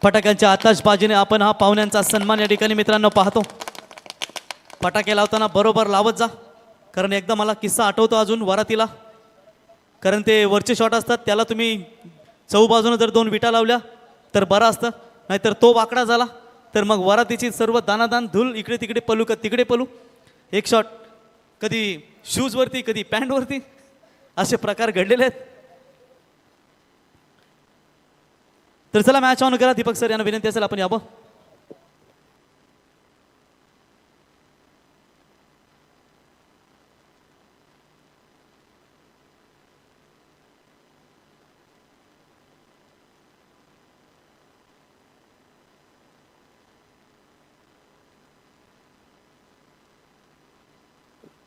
फटाक्यांच्या आतषबाजीने आपण हा पाहुण्यांचा सन्मान या ठिकाणी मित्रांनो पाहतो। फटाके लावताना बरोबर लावत जा, कारण एकदा मला किस्सा आठवतो अजून वरातीला, कारण ते वरचे शॉट असतात त्याला तुम्ही चौबाजूने जर दोन विटा लावल्या तर बरं असतं, नाहीतर तो वाकडा झाला तर मग वरातीची सर्व दानादान धूल इकडे तिकडे पलू का तिकडे पलू। एक शॉट कधी शूजवरती कधी पॅन्टवरती असे प्रकार घडलेले आहेत। तर चला मॅच ऑन करा। दीपक सर यांना विनंती असेल आपण यावं।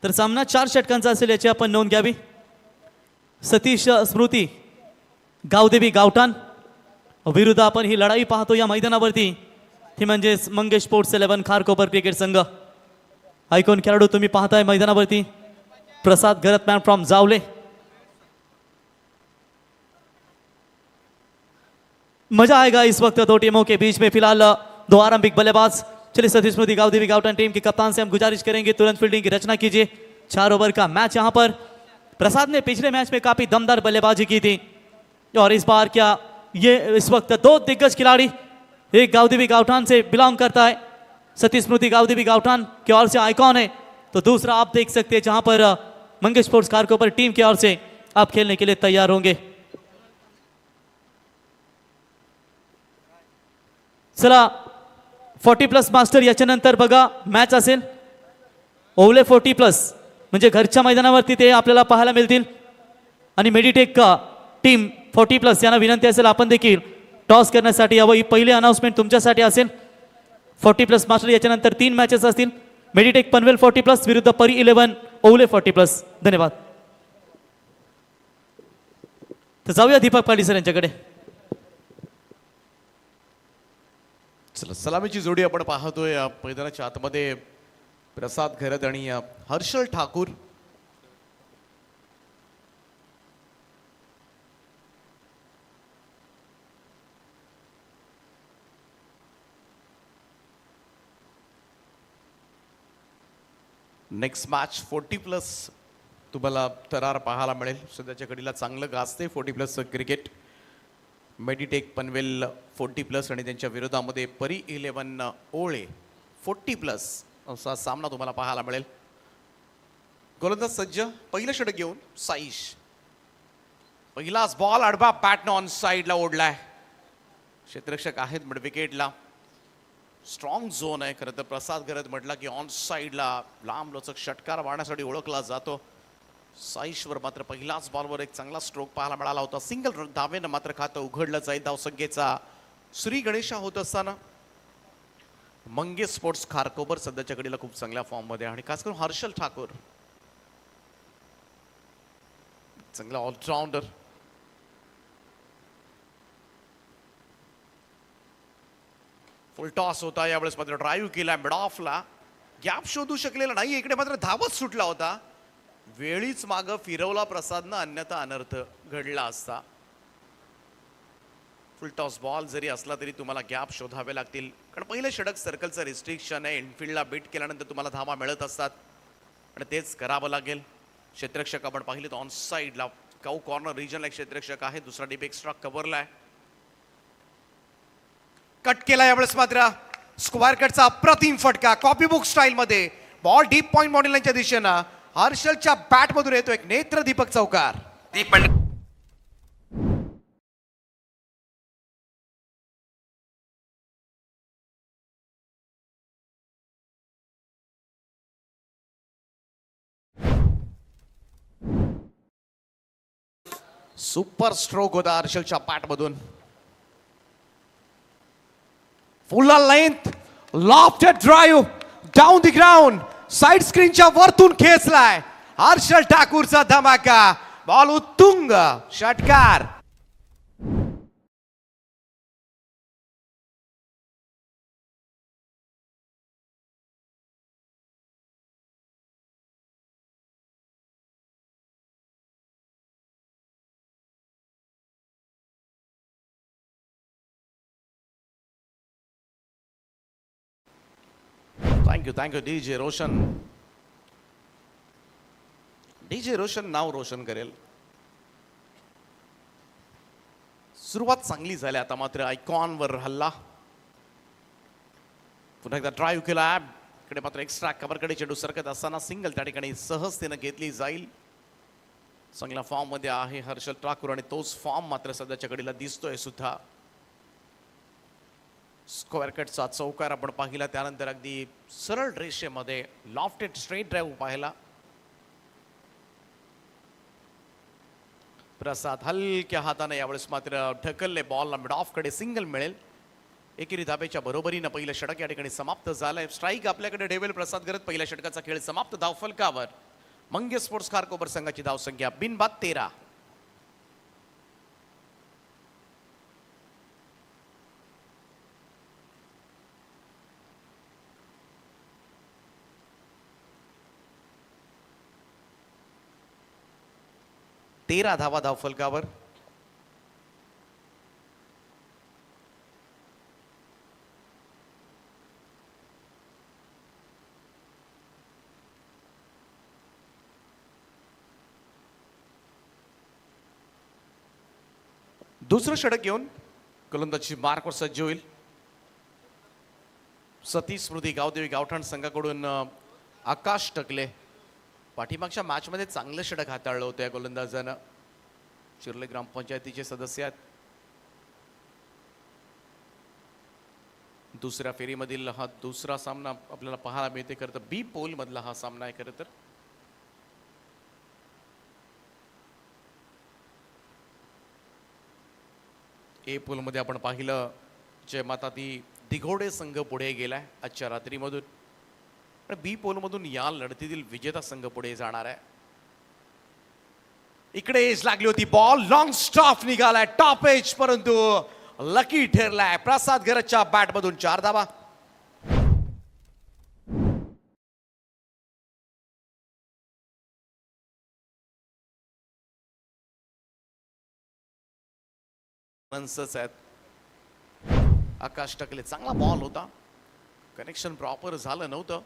तर सामना 4 षटकांचा असेल याची आपण नोंद घ्यावी। सतीश स्मृती गावदेवी गावठाण विरुद्ध आपण ही लढाई पाहतो या मैदानावरती, ती म्हणजे मंगेश स्पोर्ट्स 11 खारकोपर क्रिकेट संघ। आयकॉन खेळाडू तुम्ही पाहताय मैदानावरती, प्रसाद गरतमॅन फ्रॉम जावले। मजा आएगा इस वक्त दो टीमों के बीच में। फिलहाल दो आरंभिक बल्लेबाज। चलिए सतीश स्मृति गावदेवी गावठाण टीम के कप्तान से हम गुजारिश करेंगे तुरंत फील्डिंग की रचना कीजिए। 4 ओवर का मैच यहाँ पर। प्रसाद ने पिछले मैच में काफी दमदार बल्लेबाजी की थी और इस बार क्या ये इस वक्त दो दिग्गज खिलाड़ी, एक गावदेवी गावठाण से बिलोंग करता है, सतीश स्मृति गावदेवी गावठाण की ओर से आइकॉन है, तो दूसरा आप देख सकते हैं जहां पर मंगेश स्पोर्ट्स खारकोपर टीम की ओर से आप खेलने के लिए तैयार होंगे। चला 40+ मास्टर याच्यानंतर बघा मॅच असेल ओवले 40+ म्हणजे घरच्या मैदानावरती ते आपल्याला पाहायला मिळतील। आणि मेडिटेक टीम 40+ यांना विनंती असेल आपण देखील टॉस करण्यासाठी यावं। ही पहिली अनाउन्समेंट तुमच्यासाठी असेल। 40+ मास्टर याच्यानंतर 3 मॅचेस असतील। मेडिटेक पनवेल 40+ विरुद्ध परी 11 ओवले 40+। धन्यवाद। तर जाऊया दीपक पाटील सर यांच्याकडे। चला सलामीची जोडी आपण पाहतोय मैदानाच्या आतमध्ये प्रसाद घरत आणि हर्षल ठाकूर। नेक्स्ट मॅच 40+ तुम्हाला तरार पाहायला मिळेल। सध्याच्या घडीला चांगलं गाजते 40+ क्रिकेट। मेडिटेक पनवेल 40+ आणि त्यांच्या विरोधामध्ये परी 11 ओळे 40+ असा सामना तुम्हाला पाहायला मिळेल। गोलंदाज सज्ज, पहिलं षटक घेऊन साईश। पहिलाच बॉल आडवा बॅटनं ऑन साईडला ओढलाय। क्षेत्ररक्षक आहेत मिड विकेटला। स्ट्रॉंग झोन आहे खरं तर। प्रसाद घरत म्हटला की ऑन साईडला लांब लचक षटकार मारण्यासाठी ओळखला जातो। साईशवर मात्र पहिल्याच बॉलवर एक चांगला स्ट्रोक पाहायला मिळाला होता। सिंगल धावेनं मात्र खातं उघडलं जाईल धावसंख्येचा श्री गणेशा होत असताना मंगेश स्पोर्ट्स खारकोपर सध्याच्या घडीला खूप चांगल्या फॉर्म मध्ये आणि खास करून हर्षल ठाकूर चांगला ऑलराऊंडर। फुल टॉस होता यावेळेस मात्र ड्राईव्ह केला मिड ऑफला, गॅप शोधू शकलेला नाही। इकडे मात्र धावत सुटला होता, वेळीच मागं फिरवला प्रसादनं, अन्यथा अनर्थ घडला असता। फुल टॉस बॉल जरी असला तरी तुम्हाला गॅप शोधावे लागतील, कारण पहिले षटक सर्कलचं रिस्ट्रिक्शन आहे। इनफिल्डला बीट केल्यानंतर तुम्हाला धावा मिळत असतात आणि तेच करावं लागेल। क्षेत्ररक्षक आपण पाहिले तर ऑन साईडला काऊ कॉर्नर रिजनला एक क्षेत्ररक्षक आहे, दुसरा डीप एक्स्ट्रा कव्हरला आहे। कट केला यावेळेस मात्र स्क्वेअर कटचा अप्रतिम फटका कॉपी बुक स्टाईल मध्ये। बॉल डीप पॉइंट मॉडेलच्या दिशेनं हर्षलच्या बॅट मधून येतो एक नेत्र दीपक चौकार। सुपर स्ट्रोक होता हर्षलच्या बॅट मधून। Full length lofted drive down the ground, side स्क्रीनच्या वरतून खेचलाय हर्षल ठाकूरचा धमाका। बॉल उत्तुंग षटकार। Thank you DJ Roshan. DJ Roshan नाव रोशन करेल. सुरुवात चांगली झाली, आता मात्र आयकॉनवर हल्ला. पुन्हा एकदा ड्राईव्ह केला. इकडे मात्र एक्स्ट्रा कव्हरकडे चेंडू सरकत असताना सिंगल त्या ठिकाणी सहजतेनं घेतली जाईल. चांगल्या फॉर्म मध्ये आहे हर्षल ठाकूर आणि तोच फॉर्म मात्र सध्याच्या घडीला दिसतोय सुद्धा. स्क्वेअर कटचा चौकार आपण पाहिला, त्यानंतर अगदी सरळ रेषेमध्ये लॉफ्टेड स्ट्रेट ड्राईव्ह पाहिला. प्रसाद हलक्या हाताने यावेळेस मात्र ढकलले बॉलला मिड ऑफ कडे. सिंगल मिळेल. एकेरी धाब्याच्या बरोबरीनं पहिलं षटक या ठिकाणी समाप्त झालंय. स्ट्राईक आपल्याकडे ठेवेल प्रसाद करत. पहिल्या षटकाचा खेळ समाप्त. धाव फलकावर मंगेश स्पोर्ट्स खारकोपर संघाची धाव संख्या बिनबाद 13. धावा धाव फलकावर. दुसरं षटक घेऊन गोलंदाजी मार्कवर सज्ज होईल. सतीश स्मृती गावदेवी गावठाण संघाकडून आकाश टकले. पाठीमागच्या मॅच मध्ये चांगलं षटक हाताळलं होतं या गोलंदाजानं. चिर्ले ग्रामपंचायतीचे सदस्य आहेत. दुसऱ्या फेरीमधील हा दुसरा सामना आपल्याला पाहायला मिळते. खरं तर बी पोल मधला हा सामना आहे. खरं तर ए पोल मध्ये आपण पाहिलं जे माता ती दिघोडे संघ पुढे गेलाय आजच्या रात्रीमधून. बी पोल मधून या लढतीतील विजेता संघ पुढे जाणार आहे. इकडे एज लागली होती. बॉल लॉंग स्टॉप निघालाय टॉप एज, परंतु लकी ठरलाय. प्रसाद गरजच्या बॅट मधून 4 धावा. आकाश टकले चांगला बॉल होता. कनेक्शन प्रॉपर झालं नव्हतं.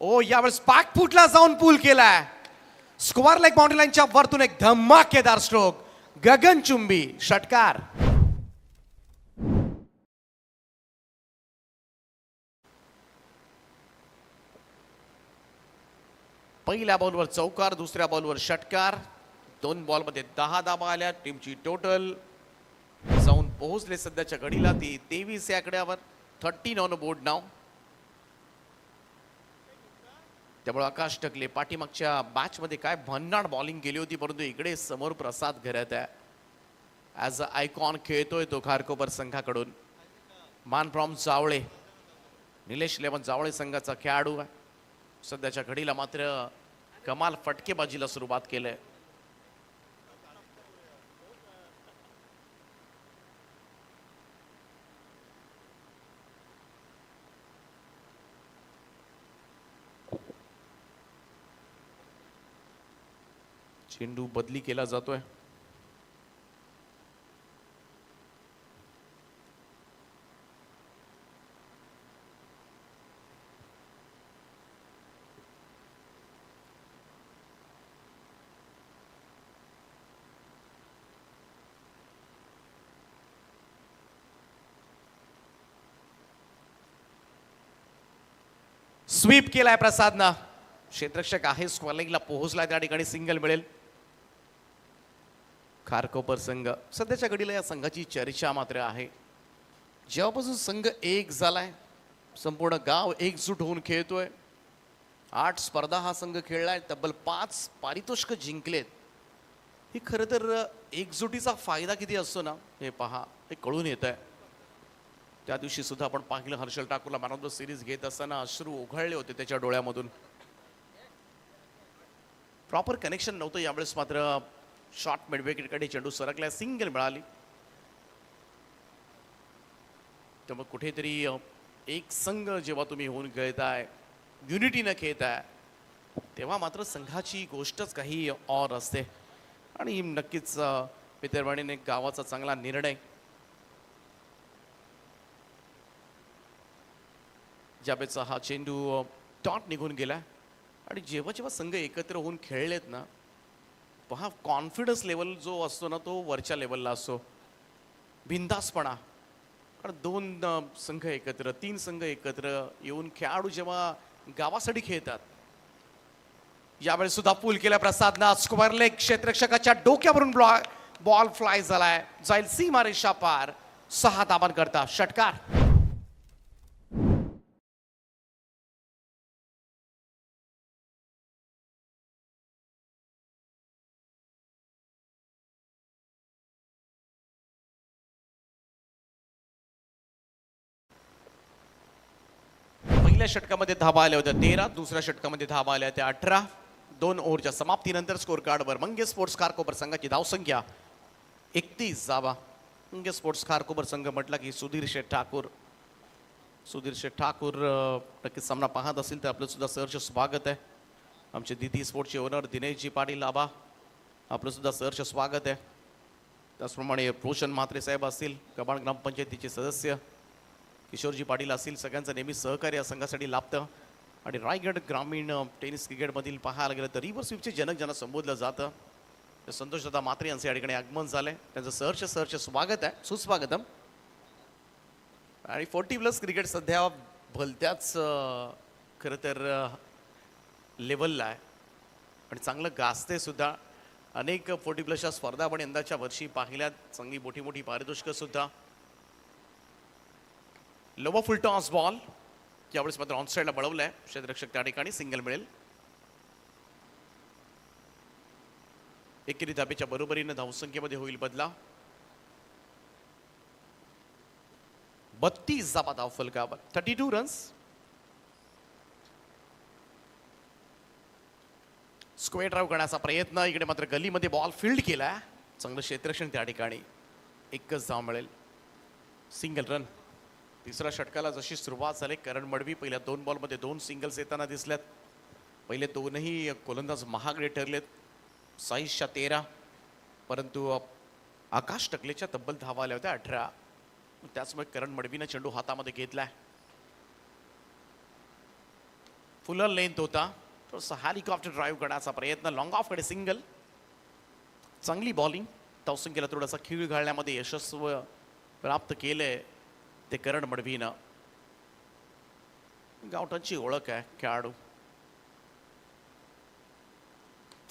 ओ यावेळेस बॅक फुटला जाऊन पूल केलाय. स्क्वेअर लेग बाउंड्री लाईनच्या वरतून एक धमाकेदार स्ट्रोक. गगनचुंबी षटकार. पहिल्या बॉलवर चौकार, दुसऱ्या बॉलवर षटकार. 2 बॉलमध्ये 10 धावा आल्या. टीमची टोटल जाऊन पोहोचले सध्याच्या घडीला ती 23 या आकड्यावर. 13 ऑन बोर्ड नाव. त्यामुळे आकाश टकले पाठीमागच्या मॅच मध्ये काय भन्नाट बॉलिंग केली होती, परंतु इकडे समोर प्रसाद घरत आहे. ॲज अ आयकॉन खेळतोय तो खारकोपर संघाकडून. मान फ्रॉम जावळे, निलेश 11 जावळे संघाचा खेळाडू आहे. सध्याच्या घडीला मात्र कमाल फटकेबाजीला सुरुवात केली. चेंडू बदली केला जातोय. स्वीप केलाय प्रसादनं. क्षेत्ररक्षक आहे, स्क्वेअरलेगला पोहोचलाय. त्या ठिकाणी सिंगल मिळेल. खारकोपर संघ सध्याच्या घडीला या संघाची चर्चा मात्र आहे. जेव्हापासून संघ एक झालाय, संपूर्ण गाव एकजूट होऊन खेळतोय. 8 स्पर्धा हा संघ खेळलाय. तब्बल 5 पारितोषिक जिंकलेत. ही खरं तर एकजुटीचा फायदा किती असतो ना, हे पहा, हे कळून येत आहे. त्या दिवशी सुद्धा आपण पाहिलं हर्षल ठाकूरला मॅन ऑफ द सिरीज घेत असताना अश्रू ओघळले होते त्याच्या डोळ्यामधून. प्रॉपर कनेक्शन नव्हतं. यावेळेस मात्र शॉर्ट मिडविकेटकडे चेंडू सरकला. सिंगल मिळाली. त्यामुळे कुठेतरी एक संघ जेव्हा तुम्ही होऊन खेळताय, युनिटीनं खेळताय, तेव्हा मात्र संघाची गोष्टच काही और असते. आणि नक्कीच पितरवाडीने गावाचा चांगला निर्णय. जाबेचा हा चेंडू टॉट निघून गेला आणि जेव्हा जेव्हा संघ एकत्र होऊन खेळलेत ना, पहा कॉन्फिडन्स लेवल जो असतो ना तो वरच्या लेवलला असतो, बिनधास्तपणा. कारण दोन संघ एकत्र, तीन संघ एकत्र येऊन खेळाडू जेव्हा गावासाठी खेळतात. यावेळेस सुद्धा पूल केल्या प्रसादनं स्क्वेअर लेग क्षेत्ररक्षकाच्या डोक्यावरून बॉल फ्लाय झालाय, जाईल सीमारेषा पार. 6 धावांकरता षटकार. पहिल्या षटकामध्ये धावा आल्या होत्या 13, दुसऱ्या षटकामध्ये धावा आल्या त्या 18. 2 ओव्हरच्या समाप्तीनंतर स्कोर कार्डवर मंगेश स्पोर्ट्स खारकोपर संघाची धावसंख्या 31 धावा. मंगेश स्पोर्ट्स खारकोपर संघ म्हटला की सुधीर शेठ ठाकूर नक्कीच सामना पाहत असेल तर आपलं सुद्धा सहर्ष स्वागत आहे. आमचे दिदी स्पोर्ट्सचे ओनर दिनेशजी पाटील आबा, आपलं सुद्धा सहर्ष स्वागत आहे. त्याचप्रमाणे रोशन म्हात्रे साहेब असतील, कबाड ग्रामपंचायतीचे सदस्य किशोरजी पाटील असतील, सगळ्यांचं नेहमी सहकार्य या संघासाठी लाभतं. आणि रायगड ग्रामीण टेनिस क्रिकेटमधील पाहायला गेलं तर रिव्हर स्वीपचे जनक ज्यांना संबोधलं जातं, संतोषदादा म्हात्रे यांचे या ठिकाणी आगमन झालंय. त्यांचं सहर्ष स्वागत आहे, सुस्वागतम. आणि 40+ क्रिकेट सध्या भलत्याच खरं तर लेवलला आहे आणि चांगलं गाजते सुद्धा. अनेक 40+च्या स्पर्धा पण यंदाच्या वर्षी पाहिल्यात, चांगली मोठी पारितोषिकं सुद्धा. लोवा फुल टॉस बॉल यावेळेस मात्र ऑन साईडला बळवलाय क्षेत्ररक्षक, त्या ठिकाणी सिंगल मिळेल. एकेरी धाबेच्या बरोबरीनं धावसंख्येमध्ये होईल बदला. 32 धावा धाव फलकावर, 32 रन्स. स्क्वेअर ड्राईव्ह करण्याचा प्रयत्न, इकडे मात्र गलीमध्ये बॉल फील्ड केलाय, चांगलं क्षेत्ररक्षण त्या ठिकाणी. 1च धाव मिळेल, सिंगल रन. तिसऱ्या षटकाला जशी सुरुवात झाली, करण मडवी पहिल्या 2 बॉलमध्ये 2 सिंगल्स येताना दिसल्यात. पहिले दोनही गोलंदाज महागडे ठरलेत, 26च्या 13, परंतु आकाश टकलेच्या तब्बल धावा आल्या होत्या 18. त्याचमुळे करण मडवीनं चेंडू हातामध्ये घेतलाय. फुलर लेंथ होता, थोडासा हेलिकॉप्टर ड्राईव्ह करण्याचा प्रयत्न, लॉंग ऑफ कडे सिंगल. चांगली बॉलिंग, धावसंख्येला थोडासा खीळ घालण्यामध्ये यशस्व प्राप्त केलंय ते करण मडवीनं. गावठाणची ओळख आहे खेळाडू.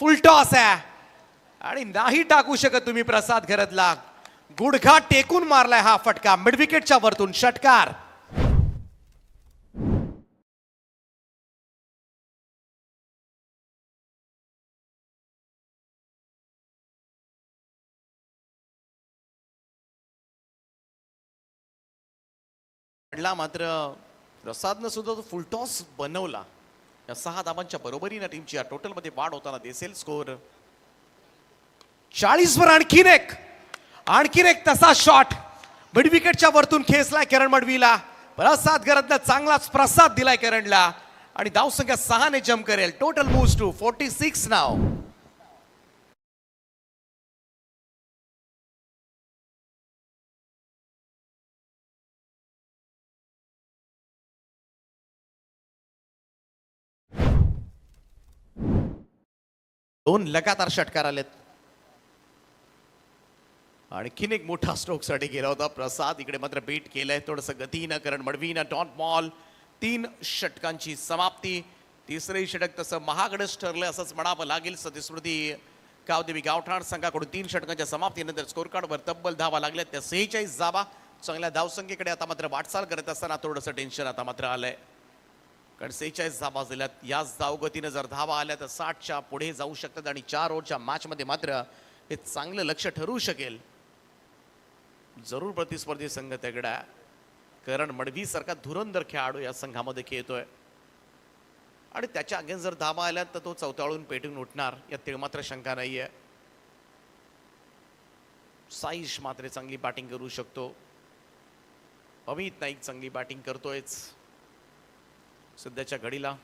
फुल टॉस आहे आणि नाही टाकू शकत तुम्ही प्रसाद घरतला. गुडघा टेकून मारलाय हा फटका, मिड विकेटच्या वरतून षटकार. मात्र प्रसादनं सुद्धा तो फुल टॉस बनवला. या 6 धावांच्या बरोबरीनं टीमची या टोटल मध्ये वाढ होताना दिसेल. स्कोर 40 वर आणखीन एक तसा शॉट मिड विकेटच्या वरतून खेचलाय करण मडवीला. प्रसाद घरतनं चांगलाच प्रसाद दिलाय करणला आणि धावसंख्या 6 ने जम्प करेल. टोटल मूव्स टू 46 नाव. दोन लगातार षटकार आलेत. आणखीन एक मोठा स्ट्रोक साठी गेला होता प्रसाद, इकडे मात्र बीट केलंय थोडंसं गतीनं करण मडवीनं. डॉट बॉल, 3 षटकांची समाप्ती. तिसरे षटक तसं महागडच ठरलं असंच म्हणावं लागेल. सतीस्मृती गावदेवी गावठाण संघाकडून 3 षटकांच्या समाप्तीनंतर स्कोर कार्डवर तब्बल धावा लागल्या त्या 46 धावा. चांगल्या धावसंख्येकडे आता मात्र वाटचाल करत असताना थोडंसं टेन्शन आता मात्र आलंय, कारण 46 धावा झाल्यात. याच धावगतीनं जर धावा आल्या तर 60च्या पुढे जाऊ शकतात आणि 4 ओव्हरच्या मॅचमध्ये मात्र हे चांगलं लक्ष ठरू शकेल. जरूर प्रतिस्पर्धी संघ तगडा. करण मडवी सारखा धुरंधर खेळाडू या संघामध्ये खेळतोय आणि त्याच्या अगेन्स्ट जर धावा आल्या तर तो चौताळून पेटून उठणार, यात मात्र शंका नाहीये. साईश मात्र चांगली बॅटिंग करू शकतो. अमित नाईक चांगली बॅटिंग करतोयच सध्याच्या घडीला.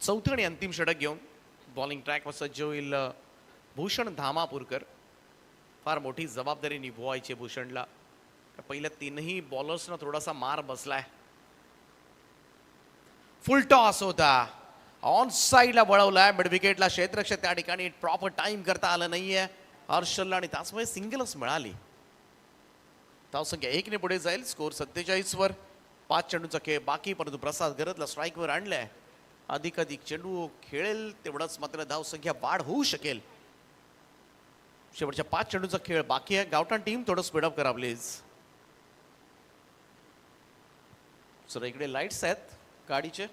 चौथं आणि अंतिम षटक घेऊन बॉलिंग ट्रॅकवर सज्ज होईल भूषण धामापूरकर. फार मोठी जबाबदारी निभवायची आहे भूषणला. पहिल्या तीनही बॉलर्सना थोडासा मार बसलाय. फुल टॉस होता, ऑन साईडला वळवलाय मिड विकेटला. क्षेत्ररक्षक त्या ठिकाणी प्रॉपर टाइम करता आलं नाहीये हर्षलला आणि त्याचमुळे सिंगलच मिळाली. धावसंख्या 1 पुढे जाईल. स्कोर 47 वर. 5 चेंडूचा खेळ बाकी, परंतु प्रसाद गरजला स्ट्राईकवर आणलाय. अधिकाधिक चेंडू खेळेल तेवढाच मात्र धावसंख्या वाढ होऊ शकेल. शेवटच्या 5 चेंडूचा खेळ बाकी आहे. गावठाण टीम थोडं स्पीडअप करा प्लीज. सर इकडे लाईट्स आहेत गाडीचे.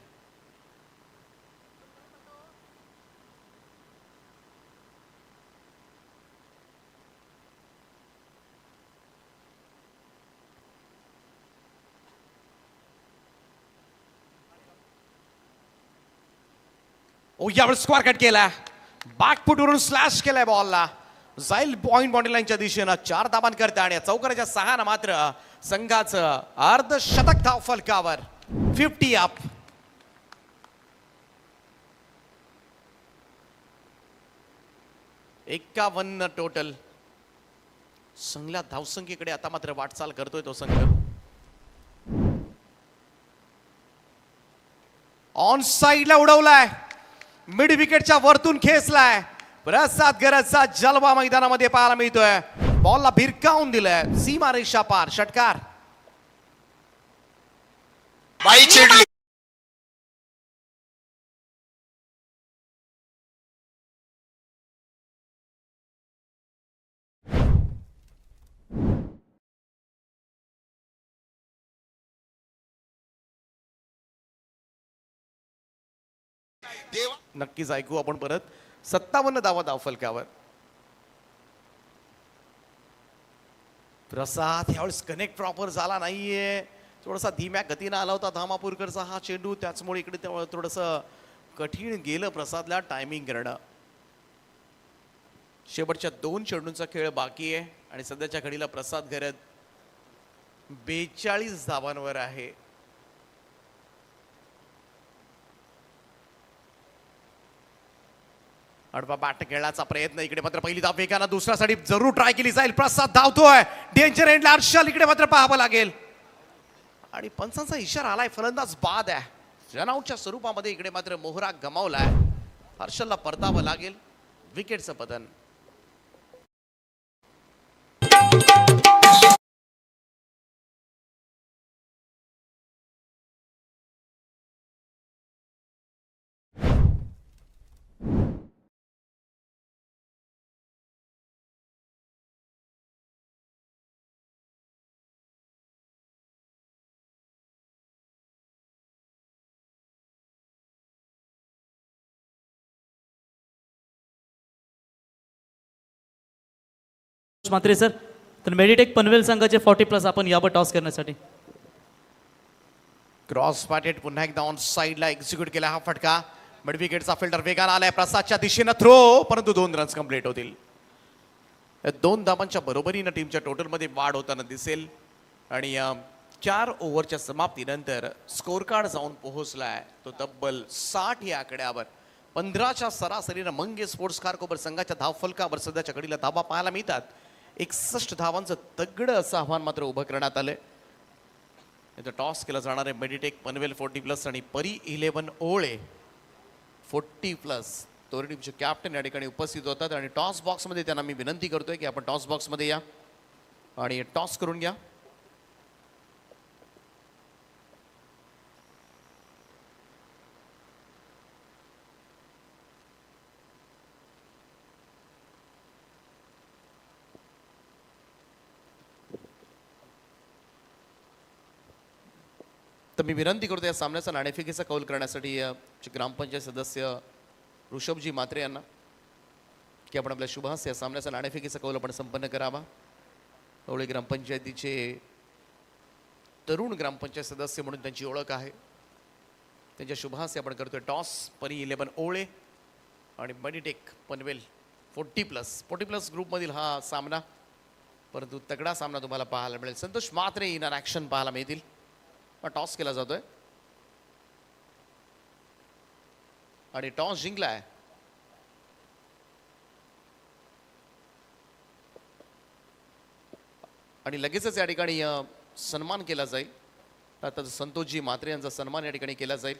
यावेळेस स्क्वार कट केला. बॅकफुटवरून स्लॅश केलाय बॉलला. जाईल पॉइंट बाउंड्री लाईनच्या दिशेनं. 4 धाबान करता आणि चौकाराच्या 6 न मात्र संघाचं अर्धशतक धाव फलकावर. 50 अप. एकावन्न टोटल. संघाला धावसंख्येकडे आता मात्र वाटचाल करतोय तो संघ. ऑन साईडला उडवलाय, मिड विकेटच्या वरतून खेचलाय. प्रसाद गरजचा जलवा मैदानामध्ये पाहायला मिळतोय. बॉलला भिरकावून दिलाय सीमा रेषा पार. षटकार. बाई चिडली. नक्कीच ऐकू आपण परत. 57 धावा धाव फलकावर. प्रसाद यावेळेस कनेक्ट प्रॉपर झाला नाहीये. थोडासा धीम्या गतीनं आला होता धामापूरकरचा हा चेंडू. त्याचमुळे इकडे थोडस कठीण गेलं प्रसादला टायमिंग करणं. शेवटच्या 2 चेंडूंचा खेळ बाकी आहे आणि सध्याच्या घडीला प्रसाद गरज 42 धावांवर आहे. अडवा बॅट खेळण्याचा प्रयत्न. इकडे मात्र पहिली धाव वेगानं दुसऱ्यासाठी जरूर ट्राय केली जाईल. प्रसाद धावतोय डेंजर एंडला. हर्षल इकडे मात्र पाहावं लागेल आणि पंचांचा इशारा आलाय. फलंदाज बाद आहे. रनआउटच्या स्वरूपामध्ये इकडे मात्र मोहरा गमावलाय. हर्षलला परतावं लागेल. विकेटचं पतन. मात्रे सर, तर मेडिटेक पनवेल संघाचे 40+ आपण यावर टॉस करण्यासाठी. क्रॉस पॅटेड पुन्हा एकदा ऑन साईडला एक्झिक्यूट केला हा फटका. मिड विकेटचा फिल्डर वेगानं आलाय. प्रसादच्या दिशेनं थ्रो, परंतु 2 रन्स कंप्लीट होतील. 2 धावांच्या बरोबरीनं टीमच्या टोटलमध्ये वाढ होताना दिसेल आणि 4 ओव्हरच्या समाप्तीनंतर स्कोर कार्ड जाऊन पोहोचलाय तो तब्बल 60 या आकड्यावर. 15च्या सरासरीनं मंगे स्पोर्ट्स कारकोबर संघाच्या धाव फलकावर सध्याच्या घडीला धावा पाहायला मिळतात. 61 धावांचं तगडं असं आव्हान मात्र उभं करण्यात आलंय. इथं टॉस केला जाणार आहे मेडिटेक पनवेल 40+ आणि परी 11 ओळे 40+. तोरी टीमचे कॅप्टन या ठिकाणी उपस्थित होतात आणि टॉस बॉक्समध्ये त्यांना मी विनंती करतोय की आपण टॉस बॉक्समध्ये या आणि टॉस करून घ्या. तर मी विनंती करतो या सामन्याचा नाणेफेकीचा कौल करण्यासाठी ग्रामपंचायत सदस्य ऋषभजी मात्रे यांना की आपण आपल्या शुभास या सामन्याचा नाणेफेकीचा कौल आपण संपन्न करावा. ओळे ग्रामपंचायतीचे तरुण ग्रामपंचायत सदस्य म्हणून त्यांची ओळख आहे. त्यांच्या शुभास आपण करतोय टॉस. परी 11 ओळे आणि मेडिटेक पनवेल 40+ ग्रुपमधील हा सामना. परंतु तगडा सामना तुम्हाला पाहायला मिळेल. संतोष मात्रे इन ॲक्शन पाहायला मिळतील. टॉस केला जातोय आणि टॉस जिंकलाय आणि लगेचच या ठिकाणी सन्मान केला जाईल. आता संतोषजी म्हात्रे यांचा सन्मान या ठिकाणी केला जाईल.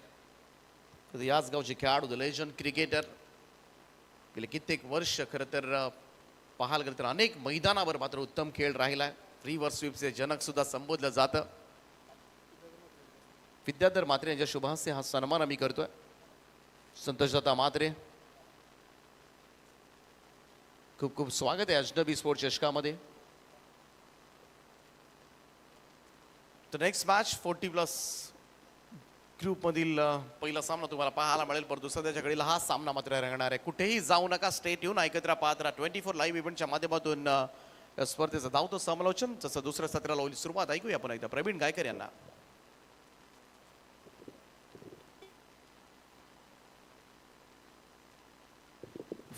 तर याच गावचे खेळाडू द लेजंड क्रिकेटर गेले कित्येक वर्ष खरं तर पाहायला गेलं तर अनेक मैदानावर मात्र उत्तम खेळ राहिला आहे. रिव्हर स्वीपचे जनक सुद्धा संबोधलं जातं. विद्याधर म्हात्रे यांच्या शुभाहस्ते हा सन्मान आम्ही करतोय. संतोषदाता म्हात्रे, खूप खूप स्वागत आहे अजनबी स्पोर्ट चषकामध्ये. तर नेक्स्ट मॅच 40+ ग्रुपमधील पहिला सामना तुम्हाला पाहायला मिळेल. परंतु सध्याच्या घडीला हा सामना मात्र रंगणार आहे. कुठेही जाऊ नका, स्टेट येऊन ऐकत राहा, पाहत राहा 24 लाईव्ह इव्हेंटच्या माध्यमातून स्पर्धेचं धावतं समालोचन. जसं दुसऱ्या सत्राला होईल सुरुवात, ऐकूया आपण एकदा प्रवीण गायकर यांना.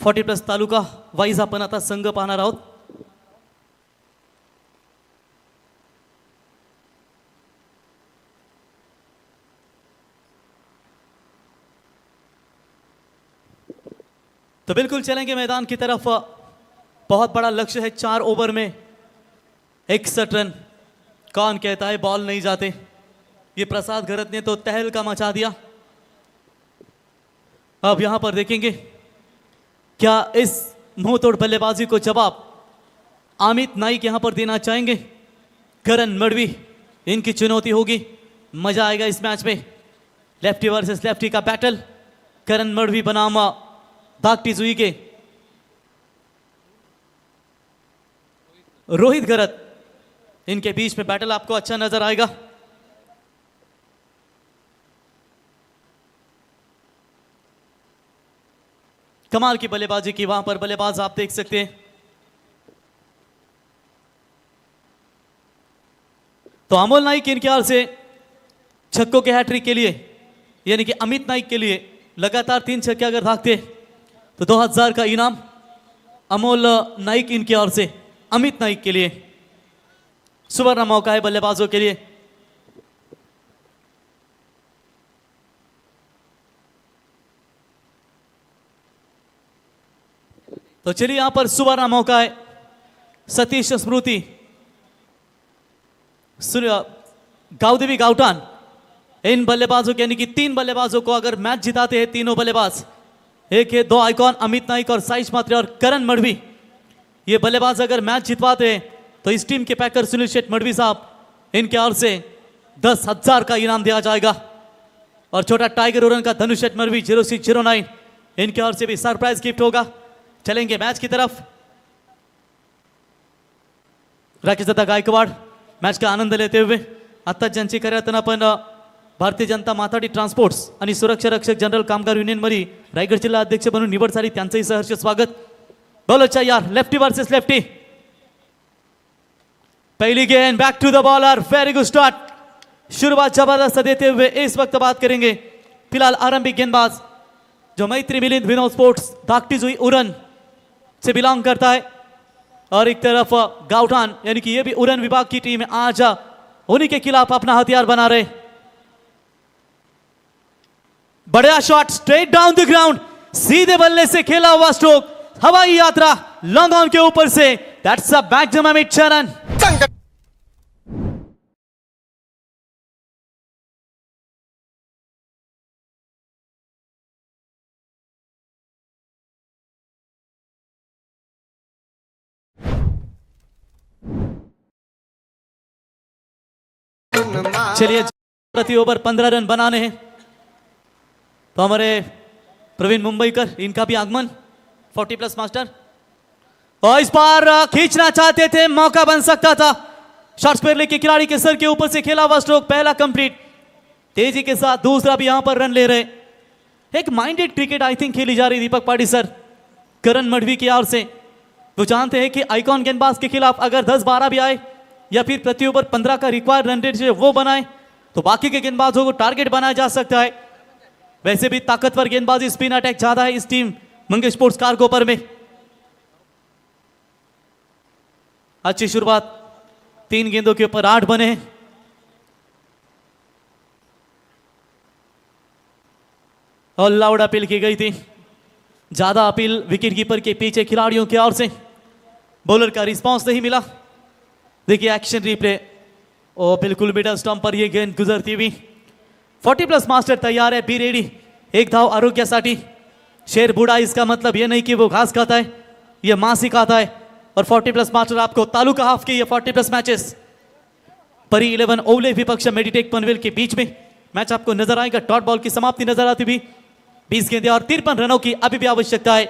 +40 तालुका वाईज आपण आता संघ पाहणार आहोत. तो बिल्कुल चलेंगे मैदान की तरफ. बहुत बड़ा लक्ष्य है, 4 ओवर में 61 रन. कौन कहता है बॉल नहीं जाते? ये प्रसाद गरत ने तो तहलका मचा दिया. अब यहां पर देखेंगे क्या इस मुंहतोड़ बल्लेबाजी को जवाब अमित नाइक यहां पर देना चाहेंगे. करण मडवी इनकी चुनौती होगी. मजा आएगा इस मैच में. लेफ्टी वर्सेस लेफ्टी का बैटल. करण मडवी बनाम धाकटी जुई के रोहित गरत, इनके बीच में बैटल आपको अच्छा नजर आएगा. कमाल की बल्लेबाजी की वहां पर बल्लेबाज आप देख सकते हैं. तो अमोल नाइक इनके हाल से छक्कों के हैट्रिक के लिए, यानी कि अमित नाइक के लिए लगातार 3 छक्के अगर भागते तो 2000 का इनाम अमोल नाइक इनकी ओर से अमित नाइक के लिए. सुवर्ण मौका है बल्लेबाजों के लिए. तो चलिए यहां पर सुवर्ण मौका है. सतीश स्मृति, गावदेवी गावटान, इन बल्लेबाजों के यानी कि 3 बल्लेबाजों को अगर मैच जिताते हैं तीनों बल्लेबाज, एक है 2 आइकॉन अमित नाइक और साइश मात्रे और करण मडवी, ये बल्लेबाज अगर मैच जितवाते हैं तो इस टीम के पैकर सुनील शेठ मडवी साहब, इनके ओर से 10,000 का इनाम दिया जाएगा. और छोटा टाइगर उरन का धनुष शेठ मडवी 0609, इनके ओर से भी सरप्राइज गिफ्ट होगा. चलेंगे मैच की तरफ. राकेश दादा गायकवाड मॅच का आनंद लेते हुए आता ज्यांची कार्यरत आपण भारतीय जनता माथाडी ट्रान्सपोर्ट्स आणि सुरक्षा रक्षक जनरल कामगार युनियन मध्ये रायगड जिल्हा अध्यक्ष म्हणून निवड झाली, त्यांचंही सहर्ष स्वागत. बॉलरच्या यार लेफ्टी वर्सेस लेफ्टी. पहली गेंद back to the bowler. Very good start. शुरुआत जबरदस्त देते हुए इस वक्त बात करेंगे फिलहाल आरंभिक गेंदबाज जो मैत्री मिलिंद विनोद स्पोर्ट्स धाकटी जुई उरन से बिलोंग करता है, और एक तरफ गावठान यानी कि ये भी उरन विभाग की टीम है. आज उन्हीं के खिलाफ अपना हथियार बना रहे. बड़ा shot straight down the ground, सीधे बल्ले से खेला हुआ स्ट्रोक, हवाई यात्रा लॉन्ग ऑन के ऊपर से. That's a maximum 8 run. चलिए प्रति ओवर 15 रन बनाने हैं. तो हमारे प्रवीण मुंबईकर, इनका भी आगमन 40+ मास्टर, और इस बार खींचना चाहते थे, मौका बन सकता था. शॉर्ट स्क्वायर लेग के खिलाड़ी के सर के ऊपर से खेला हुआ स्ट्रोक, पहला कंप्लीट. तेजी के साथ दूसरा भी यहां पर रन ले रहे. एक माइंडेड क्रिकेट आई थिंक खेली जा रही दीपक पाटी सर करण मडवी की ओर से. वो जानते हैं कि आइकॉन गेंदबाज के खिलाफ अगर 10-12 भी आए या फिर प्रति ओवर 15 का रिक्वायर्ड रन रेट वो बनाए तो बाकी के गेंदबाजों को टारगेट बनाया जा सकता है. वैसे भी ताकतवर गेंदबाजी स्पिन अटैक ज्यादा है इस टीम मंगेश स्पोर्ट्स कारकोपर में. अच्छी शुरुआत, 3 गेंदों के ऊपर 8 बने हैं. और लाउड अपील की गई थी, ज्यादा अपील विकेट कीपर के पीछे खिलाड़ियों की ओर से. बॉलर का रिस्पांस नहीं मिला. देखिए एक्शन रिप्ले, ओ बिल्कुल मिडल स्टंप पर ये गेंद गुजरती हुई। 40+ मास्टर तैयार है, बी रेडी। एक धाव आरोग्यासाठी। शेर बूढ़ा इसका मतलब ये नहीं कि वो घास खाता है, ये मांस ही खाता है। और 40+ मास्टर आपको तालुका हाफ के ये 40+ मैचेस परी 11 ओवले विपक्ष मेडिटेक पनवेल के बीच में मैच आपको नजर आएगा। डॉट बॉल की समाप्ति नजर आती हुई 20 गेंदें और 53 रनों की अभी भी आवश्यकता है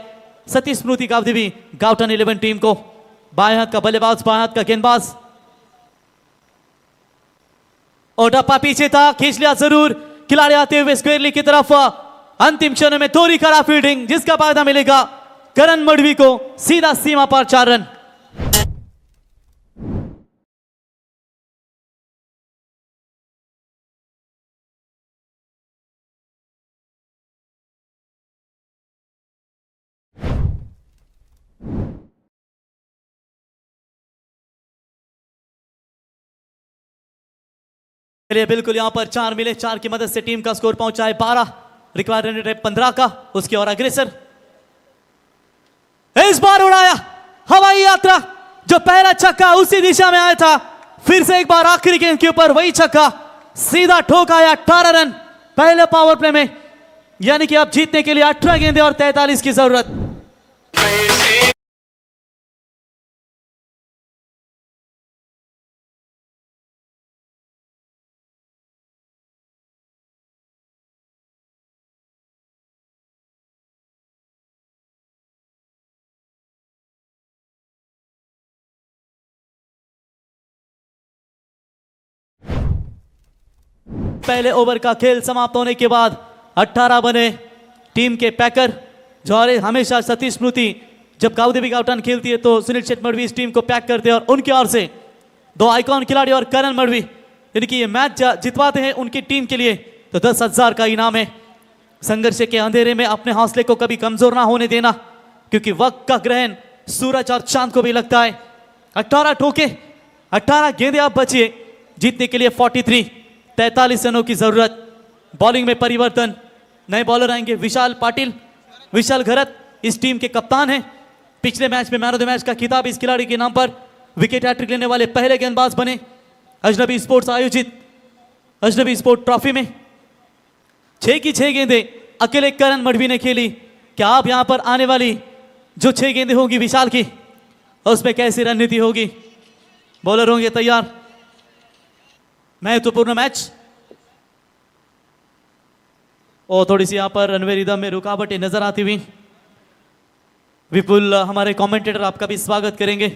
सतीश स्मृति गावदेवी गाउटन 11 टीम को। बाएं हाथ का बल्लेबाज, बाएं हाथ का गेंदबाज, और डप्पा पीछे था, खींच लिया जरूर। खिलाड़ी आते हुए स्क्वेयरली की तरफ। अंतिम क्षण में थोड़ी खराब फील्डिंग, जिसका फायदा मिलेगा करण मडवी को। सीधा सीमा पर 4 रन। चलिए बिल्कुल यहां पर 4 मिले, 4 की मदद से टीम का स्कोर पहुंचा है 12। रिक्वायर्ड रन रेट 15 का। उसकी और अग्रेसर इस बार उड़ाया हवाई यात्रा। जो पहला छक्का उसी दिशा में आया था, फिर से एक बार आखिरी गेंद के ऊपर वही छक्का सीधा ठोकाया। 18 रन पहले पावर प्ले में, यानी कि अब जीतने के लिए 18 गेंदें और 43 की जरूरत। पहले ओवर का खेल समाप्त होने के बाद 18 बने टीम के पैकर। जो हमेशा सतीश स्मृति जब गावदेवी गाउटन खेलती है तो सुनील शेट मडवी इस टीम को पैक करते हैं, और उनकी ओर से 2 आइकॉन खिलाड़ी और करण मडवी, यानी कि ये मैच जितवाते हैं उनकी टीम के लिए तो 10,000 का इनाम है। संघर्ष के अंधेरे में अपने हौसले को कभी कमजोर ना होने देना, क्योंकि वक्त का ग्रहण सूरज और चांद को भी लगता है। 18 ठोके, 18 गेंदें आप बचिए जीतने के लिए 43 रनों की जरूरत। बॉलिंग में परिवर्तन, नए बॉलर आएंगे विशाल पाटिल। विशाल घरत इस टीम के कप्तान हैं। पिछले मैच में मैन ऑफ द मैच का खिताब इस खिलाड़ी के नाम पर। विकेट हैट्रिक लेने वाले पहले गेंदबाज बने। अजनबी स्पोर्ट्स आयोजित अजनबी स्पोर्ट ट्रॉफी में 6 की 6 गेंदें अकेले करण मडवी ने खेली। क्या आप यहां पर आने वाली जो 6 गेंदें होंगी विशाल की, उसमें कैसी रणनीति होगी? बॉलर होंगे तैयार। महत्वपूर्ण मैच, और थोड़ी सी यहां पर रनवे रिदम में रुकावटें नजर आती हुई। विपुल हमारे कमेंटेटर आपका भी स्वागत करेंगे।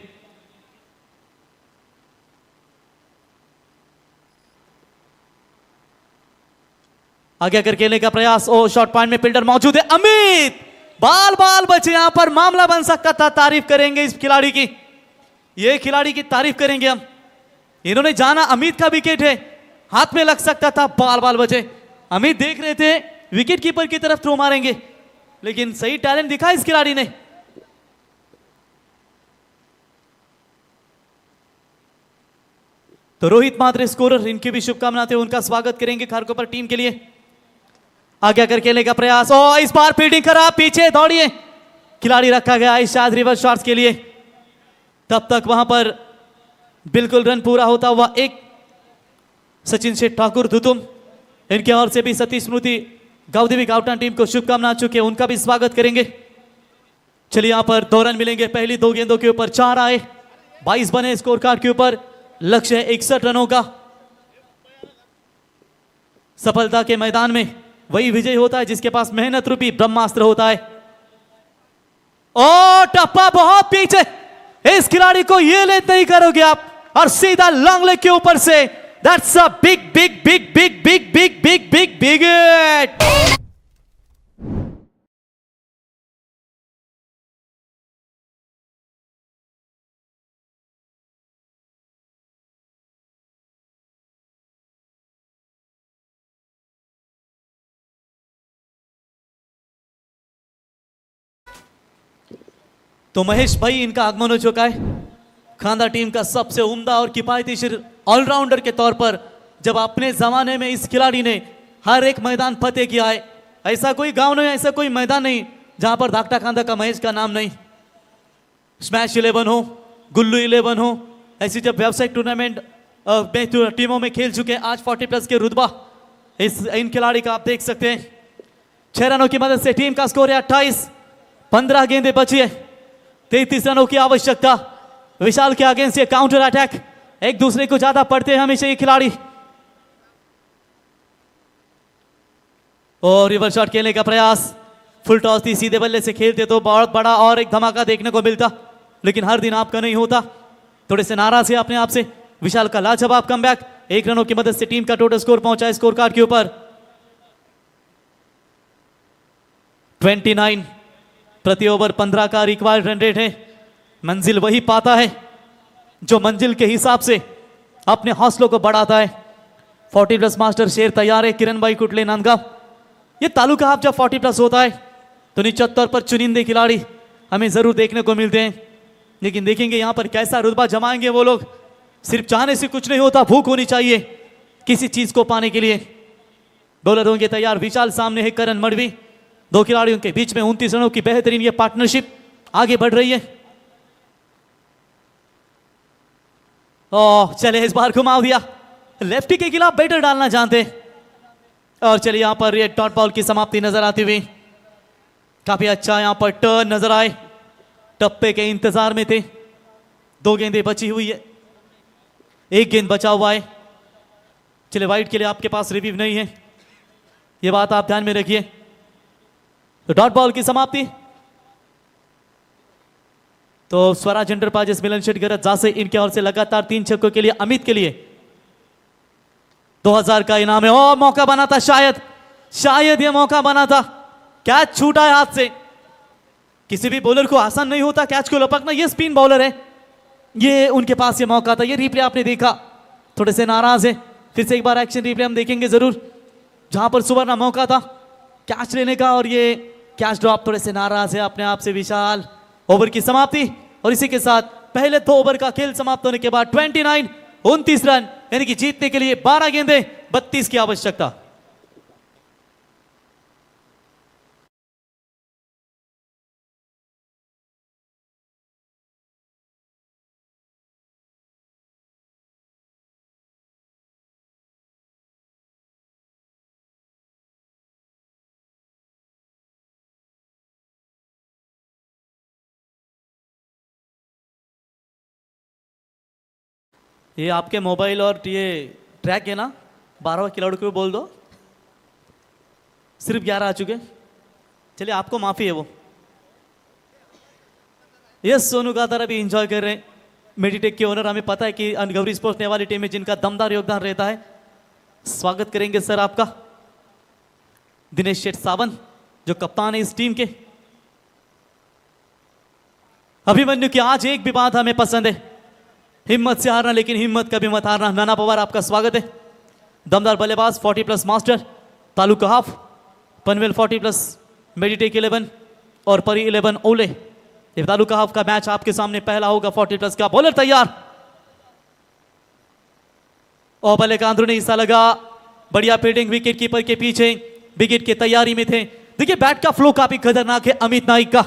आगे आकर खेलने का प्रयास, ओ शॉर्ट पॉइंट में फील्डर मौजूद है अमित। बाल बाल बचे, यहां पर मामला बन सकता था। तारीफ करेंगे इस खिलाड़ी की, ये खिलाड़ी की तारीफ करेंगे हम। इन्होंने जाना अमित का विकेट है, हाथ में लग सकता था, बाल बाल बचे। अमित देख रहे थे विकेट कीपर की तरफ थ्रो मारेंगे, लेकिन सही टैलेंट दिखा इस खिलाड़ी ने। तो रोहित मात्रे स्कोरर, इनकी भी शुभकामनाएं, उनका स्वागत करेंगे खारकोपर टीम के लिए। आगे आकर खेलने का प्रयास, और इस बार फील्डिंग खराब, पीछे दौड़िए। खिलाड़ी रखा गया है शायद रिवर्स शॉट्स के लिए। तब तक वहां पर बिल्कुल रन पूरा होता हुआ एक सचिन शेठ ठाकुर धुतुम, इनके ओर से भी सतीश स्मृति गावदेवी गाउटन टीम को शुभकामनाएं चुके, उनका भी स्वागत करेंगे। चलिए यहां पर 2 रन मिलेंगे। पहली 2 गेंदों के ऊपर 4 आए, 22 बने स्कोर कार्ड के ऊपर। लक्ष्य है 61 रनों का। सफलता के मैदान में वही विजय होता है जिसके पास मेहनत रूपी ब्रह्मास्त्र होता है। ओ टप्पा बहुत पीछे, इस खिलाड़ी को ये लेट नहीं करोगे आप, और सीधा लॉन्ग लेग के ऊपर से। That's a big big big big big big big big big hit. तो महेश भाई, इनका आगमन हो चुका है। खांदा टीम का सबसे उम्दा और किफायती ऑलराउंडर के तौर पर, जब अपने जमाने में इस खिलाड़ी ने हर एक मैदान फतेह किया है। ऐसा कोई गांव नहीं, ऐसा कोई मैदान नहीं जहां पर धाकटा खांदा का महेश का नाम नहीं। स्मैश 11 हो, गुल्लू 11 हो, ऐसी जब व्यावसायिक टूर्नामेंट में टीमों में खेल चुके हैं, आज 40+ के रुतबा इस इन खिलाड़ी का आप देख सकते हैं। 6 रनों की मदद से टीम का स्कोर है 28। 15 गेंदें बची है, 33 रनों की आवश्यकता। विशाल के अगेंस्ट ये काउंटर अटैक, एक दूसरे को ज्यादा पढ़ते हैं हमेशा ये खिलाड़ी। और रिवर्स शॉट खेलने का प्रयास, फुल टॉस थी, सीधे बल्ले से खेलते तो बहुत बड़ा और एक धमाका देखने को मिलता, लेकिन हर दिन आपका नहीं होता। थोड़े से नाराज है अपने आप से। विशाल का लाजवाब कमबैक, 1 रनों की मदद से टीम का टोटल स्कोर पहुंचा स्कोर कार्ड के ऊपर 29 प्रति ओवर 15 का रिक्वायर्ड रन रेट है। मंजिल वही पाता है जो मंजिल के हिसाब से अपने हौसलों को बढ़ाता है। 40+ मास्टर शेर तैयार है। किरण भाई कुटले नांदगांव। ये तालुका आप जब 40+ होता है तो निश्चित तौर पर चुनिंदे खिलाड़ी हमें जरूर देखने को मिलते हैं, लेकिन देखेंगे यहां पर कैसा रुतबा जमाएंगे वो लोग। सिर्फ चाहने से कुछ नहीं होता, भूख होनी चाहिए किसी चीज को पाने के लिए। बॉलर होंगे तैयार, विशाल सामने है करण मडवी। 2 खिलाड़ियों के बीच में 29 रनों की बेहतरीन ये पार्टनरशिप आगे बढ़ रही है। चले इस बार घुमाव दिया, लेफ्टी के खिलाफ बैटर डालना जानते। और चलिए यहां पर ये डॉट बॉल की समाप्ति नजर आती हुई, काफी अच्छा यहां पर टर्न नजर आए। टप्पे के इंतजार में थे। 2 गेंदें बची हुई है, 1 गेंद बचा हुआ है। चले वाइड के लिए आपके पास रिव्यू नहीं है, ये बात आप ध्यान में रखिए। तो डॉट बॉल की समाप्ति। तो स्वराज एंटरप्राइजेस मिलन शेट गरज जासे इनके ओर से लगातार 3 छक्कों के लिए अमित के लिए 2000 का इनाम है। और मौका बना था, शायद ये मौका बना था। कैच छूटा है हाथ से। किसी भी बॉलर को आसान नहीं होता कैच को लपकना। ये स्पिन बॉलर है, ये उनके पास ये मौका था। ये रिप्ले आपने देखा, थोड़े से नाराज है। फिर से एक बार एक्शन रिप्ले हम देखेंगे जरूर, जहां पर सुवर्ण मौका था कैच लेने का और ये कैच ड्रॉप। थोड़े से नाराज है अपने आप से विशाल। ओवर की समाप्ति और इसी के साथ पहले 2 ओवर का खेल समाप्त होने के बाद 29 रन, यानी कि जीतने के लिए 12 गेंदें 32 की आवश्यकता। ये आपके मोबाइल और ये ट्रैक है ना, 12 खिलाड़ियों को बोल दो, सिर्फ 11 आ चुके। चलिए आपको माफी है वो। यस, सोनू गादार अभी एंजॉय कर रहे हैं। मेडिटेक के ओनर, हमें पता है कि गौरी स्पोर्ट्स ने वाली टीम में जिनका दमदार योगदान रहता है। स्वागत करेंगे सर आपका। दिनेश शेठ सावंत जो कप्तान है इस टीम के। अभिमन्यु की आज एक भी बात हमें पसंद है, हिम्मत से हारना, लेकिन हिम्मत कभी मत हारना। नाना पवार आपका स्वागत है। दमदार बल्लेबाज 40+ मास्टर, तालुका हाफ, पनवेल 40+, मेडिटेक 11 और परी 11 ओले। ये तालुका हाफ का मैच आपके सामने पहला होगा 40+ का। बॉलर तैयार और बल्ले का अंदरूनी हिस्सा लगा। बढ़िया फील्डिंग, विकेट कीपर के पीछे, विकेट की तैयारी में थे। देखिए बैट का फ्लो काफी खतरनाक है अमित नाइक का,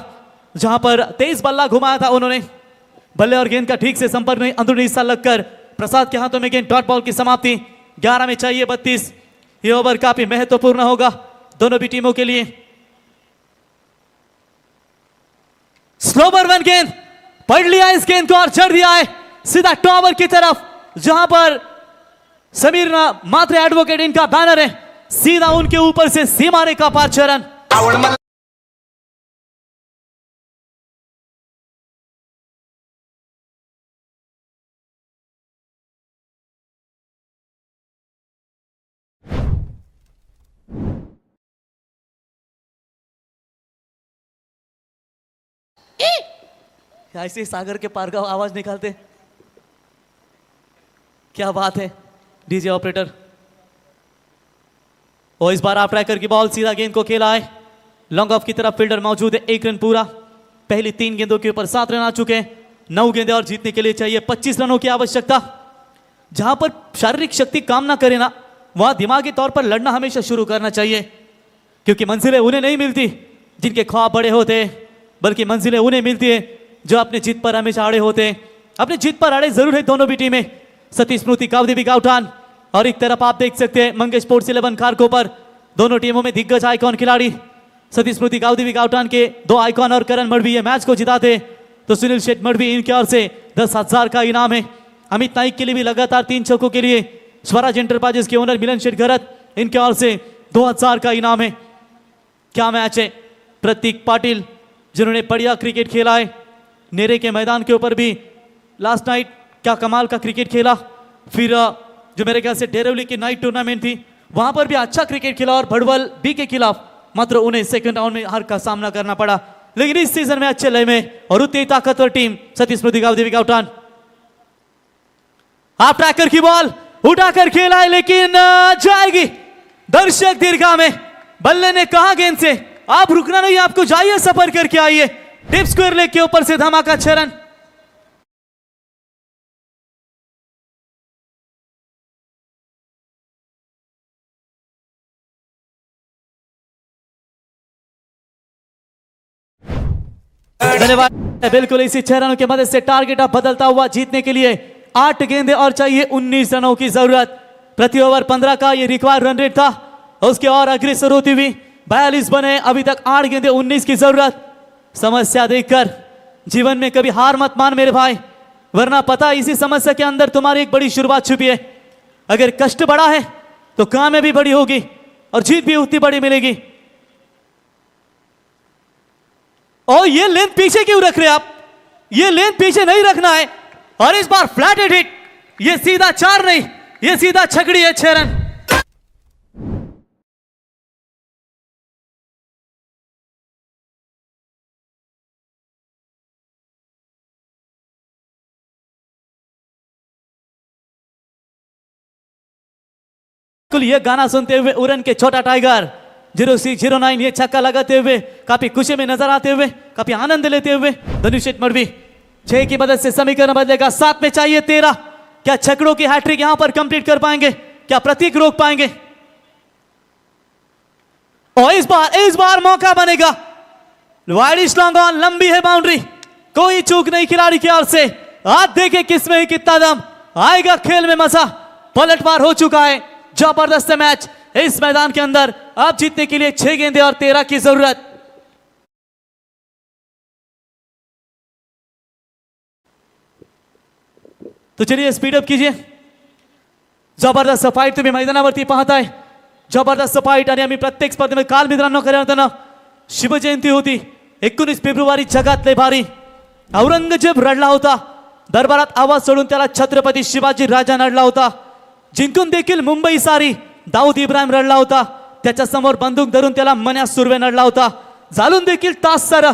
जहां पर तेज बल्ला घुमाया था उन्होंने। बल्ले और गेंद का ठीक से संपर्क नहीं, अंदरूनी हिस्सा लगकर प्रसाद के हाथों में गेंद। डॉट बॉल की समाप्ति। 11 में चाहिए 32। ये ओवर काफी महत्वपूर्ण होगा दोनों भी टीमों के लिए। स्लोवर 1 गेंद पढ़ लिया इस गेंद को और चढ़ दिया है सीधा टॉवर की तरफ, जहां पर समीर मात्रे एडवोकेट इनका बैनर है। सीधा उनके ऊपर से सीमा रेखा पार 6 रन। ऐसे सागर के पार का आवाज निकालते, क्या बात है डीजे ऑपरेटर। और इस बार आप ट्रैकर की बॉल सीधा गेंद को खेला है। लॉन्ग ऑफ की तरफ फील्डर मौजूद है। 1 रन पूरा। पहली 3 गेंदों के ऊपर 7 रन आ चुके हैं। 9 गेंदें और जीतने के लिए चाहिए 25 रनों की आवश्यकता। जहां पर शारीरिक शक्ति काम ना करे ना, वहां दिमागी तौर पर लड़ना हमेशा शुरू करना चाहिए, क्योंकि मंजिलें उन्हें नहीं मिलती जिनके ख्वाब बड़े होते, बल्कि मंजिलें उन्हें मिलती है जो अपने जिद पर हमेशा अड़े होते। अपनी जीत पर अड़े जरूर है दोनों भी टीमें। सतीश स्मृति गावदेवी भी गावठान और एक तरफ आप देख सकते हैं मंगेश स्पोर्ट्स 11 खारकोपर। दोनों टीमों में दिग्गज आइकॉन खिलाड़ी सतीश स्मृति गावदेवी गावठान के 2 आइकॉन और करण मडवी ये मैच को जिताते तो सुनील शेठ मडवी इनकी ओर से 10,000 का इनाम है। अमित नाइक के लिए भी लगातार 3 छक्कों के लिए स्वराज एंटरप्राइजेस के ओनर मिलन शेठ गरत इनके ओर से 2,000 का इनाम है। क्या मैच है। प्रतीक पाटिल जिन्होंने बढ़िया क्रिकेट खेला है, नेरे के मैदान के ऊपर भी लास्ट नाइट क्या कमाल का क्रिकेट खेला। फिर जो मेरे ख्याल से डेरवली की नाइट टूर्नामेंट थी वहां पर भी अच्छा क्रिकेट खेला और भड़वल बी के खिलाफ मात्र उन्हें सेकंड राउंड में हार का सामना करना पड़ा। लेकिन इस सीजन में अच्छे लय में और उतनी ताकतवर टीम सतीश स्मृति गावदेवी गावठान। आप ट्रैकर की बॉल उठाकर खेला है लेकिन जाएगी दर्शक दीर्घा में। बल्ले ने कहा गेंद से आप रुकना नहीं, आपको जाइए सफर करके आइए। टिप स्क्वायर लेग के ऊपर से धमाका 6 रन। धन्यवाद। बिल्कुल इसी 6 रनों की मदद से टारगेट अब बदलता हुआ जीतने के लिए 8 गेंदें और चाहिए 19 रनों की जरूरत। प्रति ओवर 15 का ये रिक्वायर्ड रन रेट था। उसके और अग्रेसर होती हुई 42 बने, अभी तक 8 गेंदें 19 की जरूरत। समस्या देखकर जीवन में कभी हार मत मान मेरे भाई, वरना पता इसी समस्या के अंदर तुम्हारी एक बड़ी शुरुआत छुपी है। अगर कष्ट बड़ा है तो कामयाबी बड़ी होगी और जीत भी उतनी बड़ी मिलेगी। और ये लेंथ पीछे क्यों रख रहे आप, ये लेंथ पीछे नहीं रखना है। और इस बार फ्लैट हिट, ये सीधा 4 नहीं, ये सीधा छकड़ी है 6 रन। ये गाना सुनते हुए उरन के छोटा टाइगर 0609 ये छक्का लगाते हुए काफी खुशी में नजर आते हुए, काफी आनंद लेते हुए धनुष मडवी 6 की मदद से समीकरण बदलेगा। 7 में चाहिए 13। क्या छकड़ों की हैट्रिक यहां पर कंप्लीट कर पाएंगे, क्या प्रतीक रोक पाएंगे? और इस बार मौका बनेगा। वाइड लॉन्ग ऑन, लंबी है बाउंड्री, कोई चूक नहीं खिलाड़ी की ओर से। आज देखे किसमें ही कितना दम आएगा, खेल में मजा। पलटवार हो चुका है, जबरदस्त मैच इस मैदान के अंदर। अब जीतने के लिए 6 गेंदें और 13 की जरूरत। तो चलिए स्पीड अप कीजिए। जबरदस्त फाईट तुम्ही मैदानावरती पाहताय। जबरदस्त फाईट आणि आम्ही प्रत्येक स्पर्धेमध्ये काल मित्रांनो खऱ्या अर्थानं शिवजयंती होती 19 फेब्रुवारी। जगातले भारी औरंगजेब रडला होता, दरबारात आवाज सोडून त्याला छत्रपती शिवाजी राजा नडला होता। जिंकून देखील मुंबई सारी दाऊद इब्राहिम रडला होता, त्याच्या समोर बंदूक धरून त्याला मन्या सुर्वे नडला होता। जालून देखील तास सर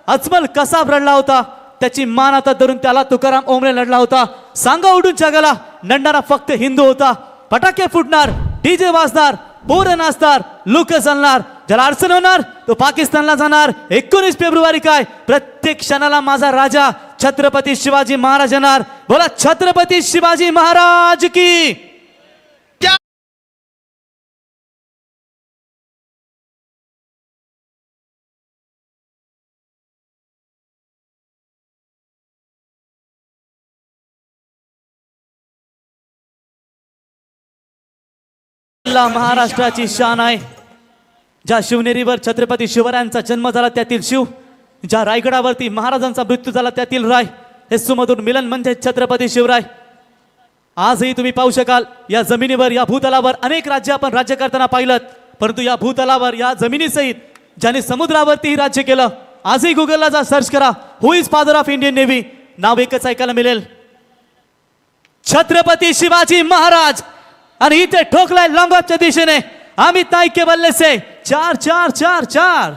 अजमल कसाब रडला होता, त्याची मान आता धरून त्याला तुकाराम ओमरे लढला होता। सांगा उडून जगाला नडणारा फक्त हिंदू होता। फटाके फुटणार, डीजे वाजणार, पोरं नाचणार, लोक चालणार, ज्याला अडचण होणार तो पाकिस्तानला जाणार। 19 फेब्रुवारी काय, प्रत्येक क्षणाला माझा राजा छत्रपती शिवाजी महाराज येणार। बोला छत्रपती शिवाजी महाराज की। महाराष्ट्राची शान आहे। ज्या शिवनेरीवर छत्रपती शिवरायांचा जन्म झाला त्यातील शिव, ज्या रायगडावरती महाराजांचा मृत्यू झाला त्यातील राय, हे सुमधुर मिलन म्हणजे छत्रपती शिवराय। आजही तुम्ही पाहू शकाल या जमिनीवर, या भूतलावर अनेक राज्य आपण राज्य करताना पाहिलं, परंतु या भूतलावर या जमिनीसहित ज्याने समुद्रावरती राज्य केलं, आजही गुगलला जा सर्च करा, who is father of Indian navy, नाव एकच ऐकायला मिळेल, छत्रपती शिवाजी महाराज। आणि इथे ठोकलाय लॉन्ग ऑफच्या दिशेने अमित नाईक के बल्ले से 4-4-4-4।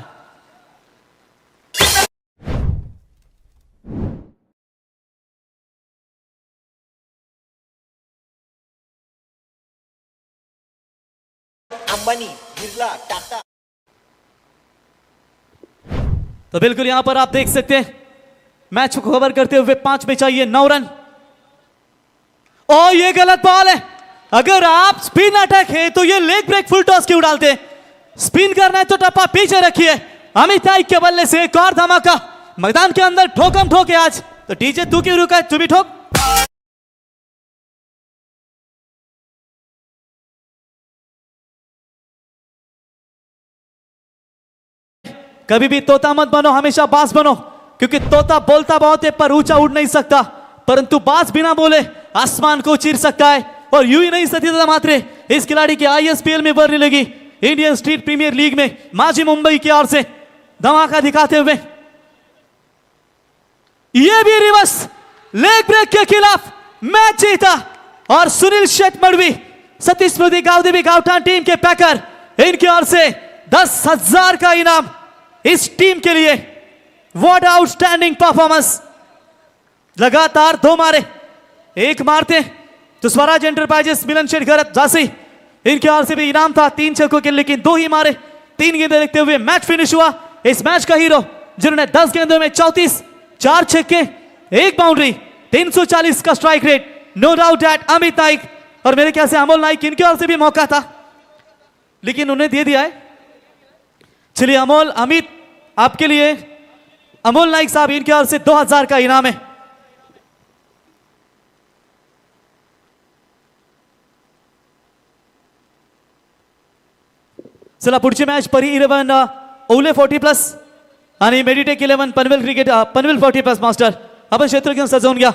अंबानी, बिरला, टाटा। तो बिल्कुल यहां पर आप देख सकते हैं मैच को कवर करते हुए 5 में चाहिए 9 रन। और ये गलत बॉल है। अगर आप स्पिन अटैक है तो ये लेग ब्रेक फुल टॉस क्यों डालते? स्पिन करना है तो टप्पा पीछे रखिए। अमित नाइक के बल्ले से एक और धमाका मैदान के अंदर ठोकम ठोके आज। तो डीजे तू क्यों रुका है, तू भी ठोक। कभी भी तोता मत बनो, हमेशा बाज बनो, क्योंकि तोता बोलता बहुत है पर ऊंचा उड़ नहीं सकता, परंतु बाज बिना बोले आसमान को चीर सकता है। और यूं ही नहीं सतीदादा मात्रे इस खिलाड़ी की ISPL में बरने लगी, इंडियन स्ट्रीट प्रीमियर लीग में माजी मुंबई की ओर से धमाका दिखाते हुए ये भी रिवर्स लेग ब्रेक के खिलाफ मैच जीता। और सुनील शेट मड़वी, सतीश स्मृति गावदेवी गावठान टीम के पैकर, इनकी ओर से 10,000 का इनाम इस टीम के लिए। What outstanding performance. लगातार 2 मारे, एक मारते तो स्वराज एंटरप्राइजेस मिलन शेठ गरत झांसी, इनकी ओर से भी इनाम था 3 छक्कों के, लेकिन 2 ही मारे, 3 गेंदें देखते हुए मैच फिनिश हुआ। इस मैच का हीरो जिन्होंने 10 गेंदों में 34, 4 छक्के, 1 बाउंड्री, 340 का strike rate, no doubt that Amit Naik. और मेरे ख्याल से अमोल नाइक, इनकी ओर से भी मौका था लेकिन उन्हें दे दिया है। चलिए अमोल, अमित आपके लिए अमोल नाइक साहब, इनकी ओर से 2000 का इनाम है। चला पुढची मॅच परी 11 ओले 40+ आणि Meditech 11 Panvel cricket Panvel 40+ master आपण क्षेत्र घेऊन सजवून घ्या।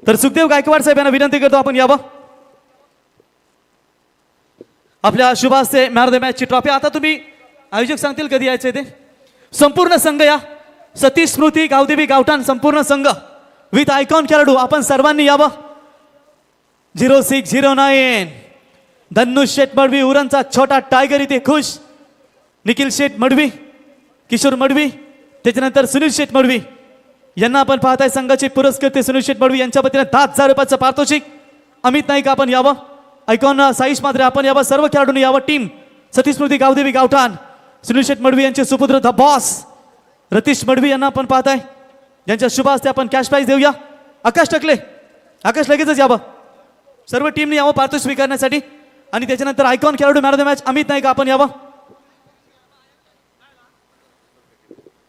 तर सुखदेव गायकवाड साहेब यांना विनंती करतो आपण यावं। आपल्या शुभ हस्ते मॅन ऑफ द मॅचची ट्रॉफी। आता तुम्ही आयोजक सांगतील कधी यायचे ते। संपूर्ण संघ या, सतीश स्मृती गावदेवी गावठाण संपूर्ण संघ विथ आयकॉन खेळाडू आपण सर्वांनी यावं। 0609 धनुष शेठ मडवी, उरणचा छोटा टायगर इथे खुश, निखिल शेठ मडवी, किशोर मडवी, त्याच्यानंतर सुनील शेठ मडवी यांना आपण पाहताय संघाचे पुरस्कर्ते सुनील शेठ मडवी यांच्या वतीने 10,000 रुपयाचं पारितोषिक। अमित नाईक आपण यावं, आयकॉन साईश मात्रे आपण यावं, सर्व खेळाडूंनी यावं। टीम सतीश स्मृती गावदेवी गावठाण, सुनील शेठ मडवी यांचे सुपुत्र द बॉस रतीश मडवी यांना आपण पाहताय, यांच्या शुभ हस्ते आपण कॅश प्राइज देऊया। आकाश टकले, आकाश लगेचच यावं, सर्व टीमने यावं पारितोषिक स्वीकारण्यासाठी। आणि त्याच्यानंतर आयकॉन खेळाडू man of the match Amit Naik आपण यावं,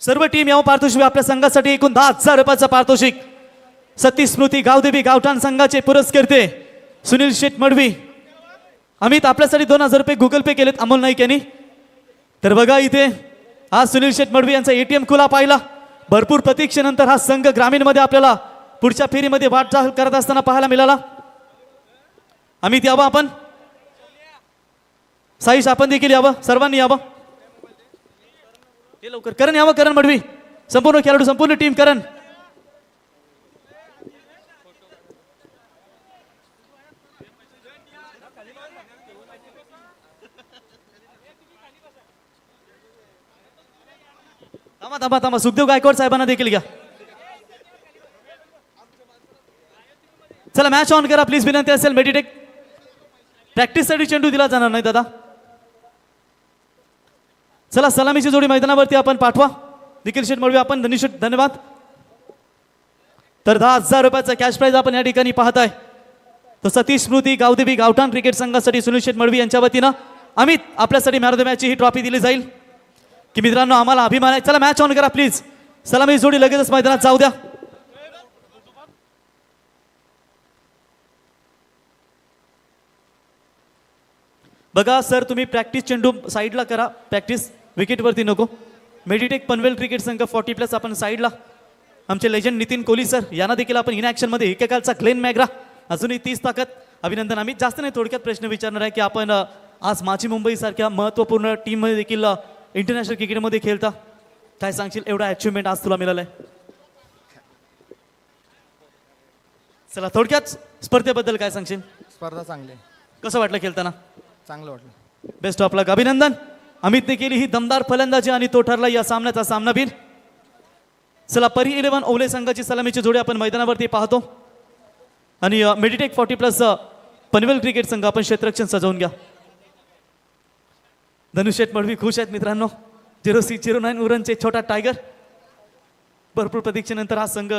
सर्व टीम यावं पारितोषिक। आपल्या संघासाठी एकूण 10,000 रुपयाचं पारितोषिक। सतीश स्मृती गावदेवी गावठाण संघाचे पुरस्कर्ते सुनील शेठ मडवी। अमित आपल्यासाठी 2,000 रुपये गुगल पे केलेत अमोल नाईक यांनी। तर बघा इथे आज सुनील शेठ मडवी यांचा ATM खुला पाहिला। भरपूर प्रतीक्षेनंतर हा संघ ग्रामीणमध्ये आपल्याला पुढच्या फेरीमध्ये वाटचाल करत असताना पाहायला मिळाला। अमित यावं आपण, साईश आपण देखील यावं, सर्वांनी यावं। हे लवकर करण यावं, करण मडवी, संपूर्ण खेळाडू, संपूर्ण टीम करण। थांबा थांबा थांबा, सुखदेव गायकवाड साहेबांना देखील घ्या। चला मॅच ऑन करा प्लीज, विनंती असेल। मेडिटेक प्रॅक्टिससाठी चेंडू दिला जाणार नाही दादा। चला सलामीची जोडी मैदानावरती आपण पाठवा। निखिल शेठ मडवी आपण धन्यवाद। तर 10,000 रुपयाचा कॅश प्राइज आपण या ठिकाणी पाहताय। तो सतीश स्मृती गावदेवी गावठाण क्रिकेट संघासाठी सुनील शेठ मडवी यांच्या वतीनं अमित आपल्यासाठी मॅन ऑफ द मॅचची ही ट्रॉफी दिली जाईल की मित्रांनो आम्हाला अभिमान आहे। चला मॅच ऑन करा प्लीज, सलामी जोडी लगेचच मैदानात जाऊ द्या। बघा सर, तुम्ही प्रॅक्टिस चेंडू साईडला करा, प्रॅक्टिस विकेटवरती नको। मेडिटेक पनवेल क्रिकेट संघ 40+ आपण साईडला। आमचे लेजंड नितीन कोहली सर यांना देखील आपण इन ॲक्शनमध्ये, एकेकालचा ग्लेन मॅग्रा अजूनही 30 ताकद, अभिनंदन। आम्ही जास्त नाही थोडक्यात प्रश्न विचारणार आहे की आपण आज माची मुंबई सारख्या महत्त्वपूर्ण टीममध्ये देखील इंटरनॅशनल क्रिकेटमध्ये खेळता, काय सांगशील एवढा अचिव्हमेंट आज तुला मिळालाय? चला थोडक्यात स्पर्धेबद्दल काय सांगशील? स्पर्धा चांगली, कसं वाटलं खेळताना? चांगलं वाटलं। बेस्ट ऑफ लक, अभिनंदन। अमितने केली ही दमदार फलंदाजी आणि तो ठरला या सामन्याचा सामनावीर। चला परी 11 ओले संघाची सलामीची जोडी आपण मैदानावरती पाहतो आणि मेडिटेक 40+ पनवेल क्रिकेट संघ आपण क्षेत्ररक्षण सजवून घ्या। धनुष शेठ मडवी खुश आहेत मित्रांनो। 0609 उरणचे छोटा टायगर, भरपूर प्रतीक्षेनंतर हा संघ